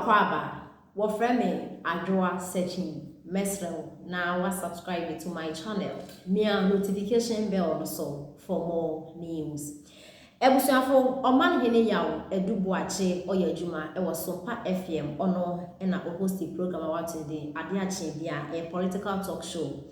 wakwaba wofreme Addo searching mesrel now was subscribe to my channel near notification bell also for more news. Ebusuafo Omanhene yawo edubuache oyadwuma e Sompa FM ono na host program awatinde ade ache bia a political talk show.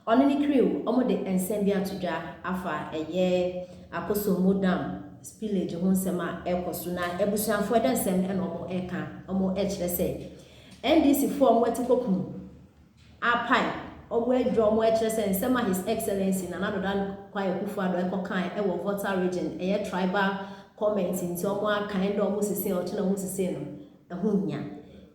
Onini crew omo de ensembia tudwa afa eye akoso modam spillage ho nsema ekoso na ebusuafo de nsem e no omo eka omo ekire se NDC for omo etikokum apai omo edwo omo ekire se nsema his excellency na nadodan kwa Akufo Addo ekokan e wo Volta region eye tribal comment nti omo akan do omo sisi o chena omo sisi no eho nya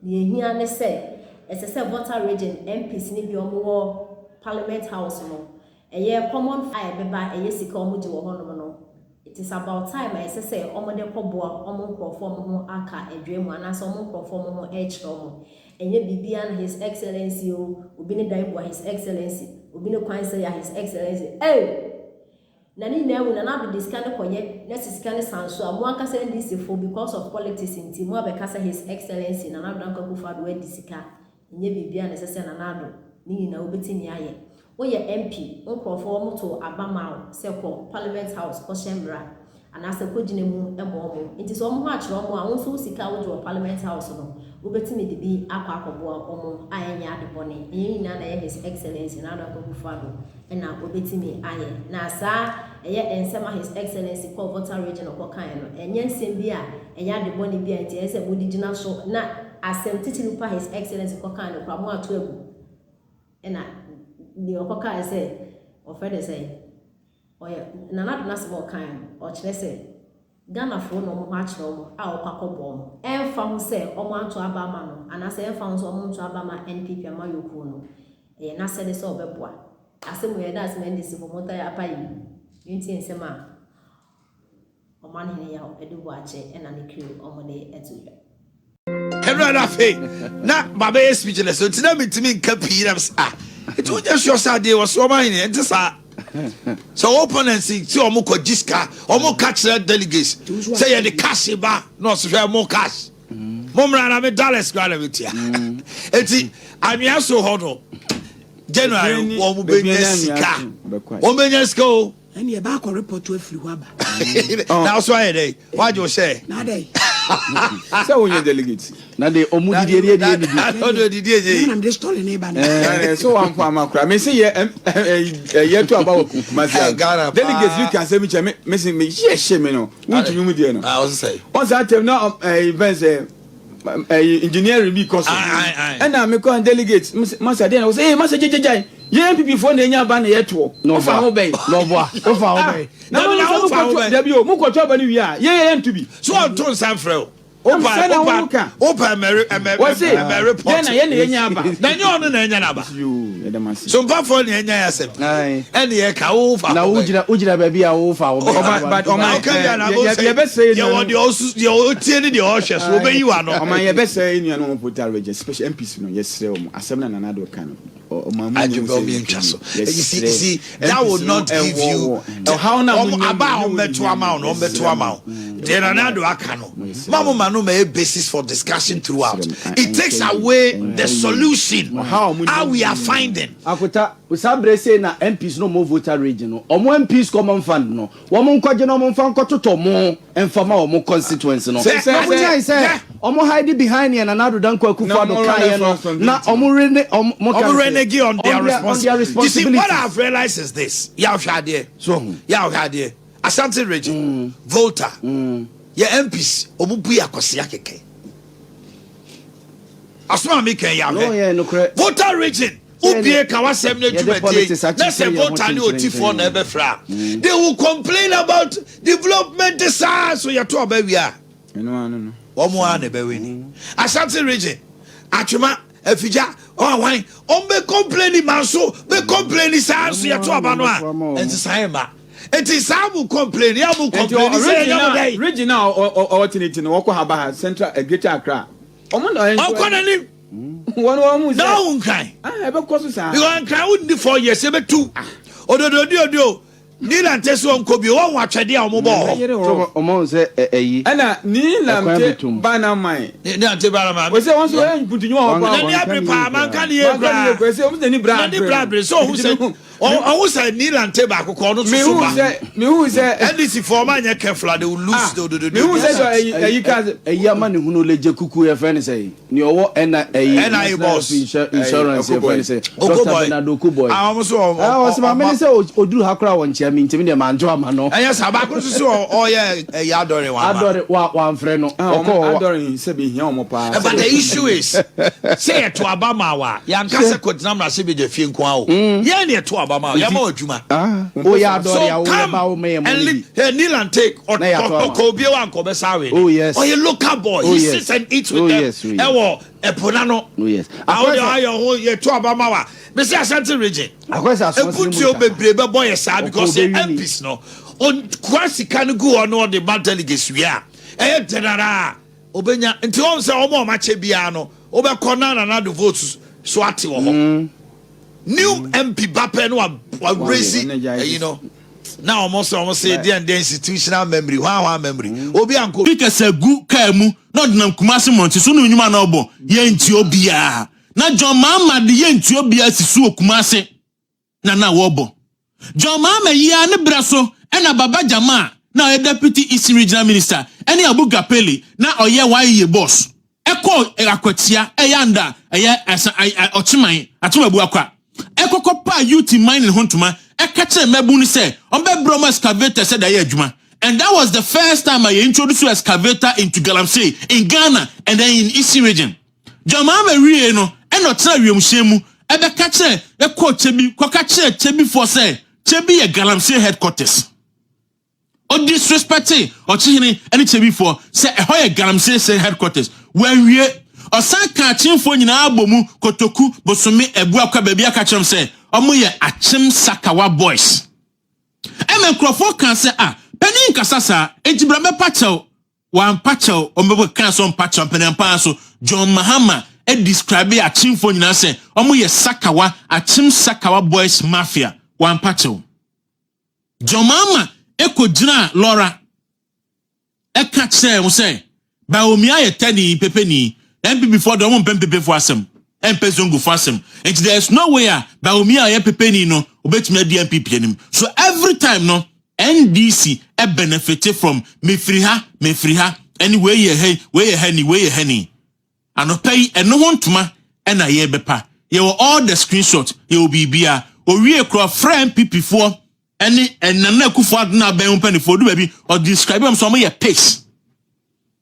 ne ehia ne se esese Volta region MPs ni bi omo wo Parliament House no eye common fire beba eye sika omo je wo hono no. It is about time I say omo de koboa omo nkrofo mo aka edwemu anase omo nkrofo mo echre omo enye bibia na his excellency o obi ne dan bo his excellency obi ne kwan say his excellency na ni na ewu na na be discan konye na sisika ne sanso amo aka say NDC for because of politics nti mo abeka say his excellency na na dan Akufo Addo we disika enye bibia na say na na do ni na obetini aye Oye MP nkrofo moto abama se ko Parliament House ko shembra anase ko gine mu ebo nti so mo ha kire omo a wonso sika wo jo Parliament House no obetimi de bi akwa akoboa omo ayenya ade bone enyi na na his excellency na Addo Akufo Addo na obetimi aye na sa eye ensema his excellency ko Volta region ko kan no enye nsem bi a enya ade bone bi a nti ese mo digina so na asem titiri pa his excellency ko kan no kwa mo ato agu na the okoka say ofede say oya na na do small kind o kire say Ghana fo no mo ha kire omo a okwakobo mo emfa ho say omo anto abama no ana say emfa ho so omo anto abama NPP ama yoku no na say de say obeboa asem we da asem NDC for mota ya apai nti ensema Omanhene ya edubuache na ne crew omo de etuya Henry Faye na baba speechless so tina mitimi nka pirams it was just your side was Omanhene and so opponents see omo ko jiska omo catch delegates say the cash ba no so more cash momra na me dollars grana metia enti amia so hodo January omo benya sika omo benya sika and you back or report to a free waba. Now, so I day. Why do you say? Now, they so when you delegates. Now, they almost did. I'm just telling you, so I'm from Accra. Me say, yeah, to about delegates. You can say, me missing me. Yes, shame, no. What do you mean? I was say. Once I tell now, events, engineering because and I'm a delegates. Master, then I was say, Master JJ. Yeah, people phone the nya ban yet to. No fa obey. No boa. O fa obey. No fa there be o mo ko choba ni wi a. Yeah, to be. So on ton san frɛ. Opa Mary report. Yeah, na nya ba. Na nya ono na nya na ba. So mpa phone na nya yasem. And ye ka o fa. Na ujira ba bia o fa obey. But o man ye be say you want the osu the o tie ni the ohwe so obey you ano. O man ye be say you no Volta region special MPs no yes say o asem na na do kan. You see, that will not give you how now about meto amount. Then another akano. Mamu manu may basis for discussion throughout. It takes away the solution. How we are finding. Akota usabre say na MPs no more Volta region no. Omo MPs common fund no. Womo nkwaje no mo fan kototo mo enfama omo constituency no. Say omo hide behind here na Addo Akufo Addo kai no. Na omo renege on their responsibility. You see, what I've realized is this. Ashanti region, Volta, your MPs, Omubuya Kosia Keke. Asma Mika Yame. Volta region, Ubie Kawasemne Jumete, let's say Volta no Tifon Ebefra. They will complain about development design, so you're to baby. No. Omoane Bewini. Ashanti region, Achuma. Efija why be complaining manso be complaining sanso ya to abano enti sayema enti samu complain ya mu complain regional alternate no wako haba central greater Accra omo no ni one no unkai e be koso sa because Accra would 4 years e be 2 ododo Nilante so nko bi won atwede a omo omo se eyi ana Nilante bana man Nilante bana man we say won so en putinyo ho pa na ni aprepa man kan ye bra we say o se ni bra so who say who say Nilante ba kokko no so ba me who say NDC for man ye careful they will lose me who say eyi ka eyi ama ne hunu leje kuku ye friend say ni owo ena eyi boss insurance ye friend say Dr. Bernardo Kuboy so se ma me say oduru hakura won chia mi ntimi de manjo ama no yes abako so o ye Adore wa mfre no Adore se be hia omo pa but the issue is say to abama wa yanka se kodina mra se be je fie nko a o ye ne to abama ya ma odwuma o ya Adore ya o ba o me money Nilante ko bi wa nko be sawe oh yes oh you local boy he sits and eats with them ewo epona no oh yes ayo ye to abama wa me say Ashanti region akwesa so ekuti bebre be boy sa because MPs no on kwasi kan go on all the bad delegates we are general obenya nti on say omo ma che bia no obekọ na do votes so ate wo ho new MP bapen wa raise you know now almost say the institutional memory one memory obi anko pikese gu kaemu no de nam Kumasi Monte so no nyuma na obo ye nti obia na John Mahama de ye nti obia sisu Kumasi na wobo John Mahama ya ne braso ena Baba Jama na deputy East Regional Minister eni Abu Gapeli na oye waye boss eko akwatia eyanda eye ochiman atomabu akwa ekoko pa youth mining hontuma ekache mebu ni say onbe bromo excavator said aye adwuma. And that was the first time I introduced excavator into Galamsey in Ghana and then in Eastern region. John Mahama wie no eno tra wiemhyemu ebe kache ekọ chebi kwakache chebi for say chebi ye Galamsey headquarters. O disrespecting o chihini any chebi for say eho ye Galamsey headquarters. When we osanka chimfo nyina abomu kotoku bosome ebu akwa baabi akachem say omo ye achim Sakawa boys. Microphone can say Penny Kasasa, Ejibra Pacho, one Pacho, or maybe Canson Pacho, Penampanso, John Mahama, describe a chim for Nase, Omoye Sakawa, a chim Sakawa boys mafia, one Pacho. John Mahama, Eko Jina, Laura, Eka say, Baumia Teddy Pepeni, MP before the woman Pepe for some, and Pezungu for some. And there's no way Baumia Pepeni no, obey me DMP. So every time no. NDC benefited from mefriha anyway ye henny and no pay and no one to ma and a ye bepa ye were all the screenshots ye will be bia or we cross friend PP4 any and na Akufo na ben penny for do baby or describe them some ye pace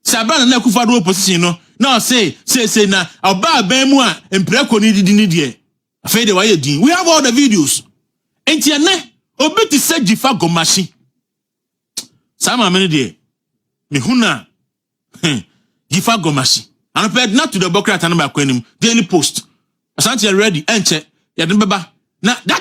Sabana na Akufo do opposition no now say na oba ben mu a empreko ni die afei de why din we have all the videos enti ene obi ti se jifa gomashi sama many de me huna jifa gomashi and ped not to the Democrat and ba kwanim Daily Post Asante ready enche ya de beba na that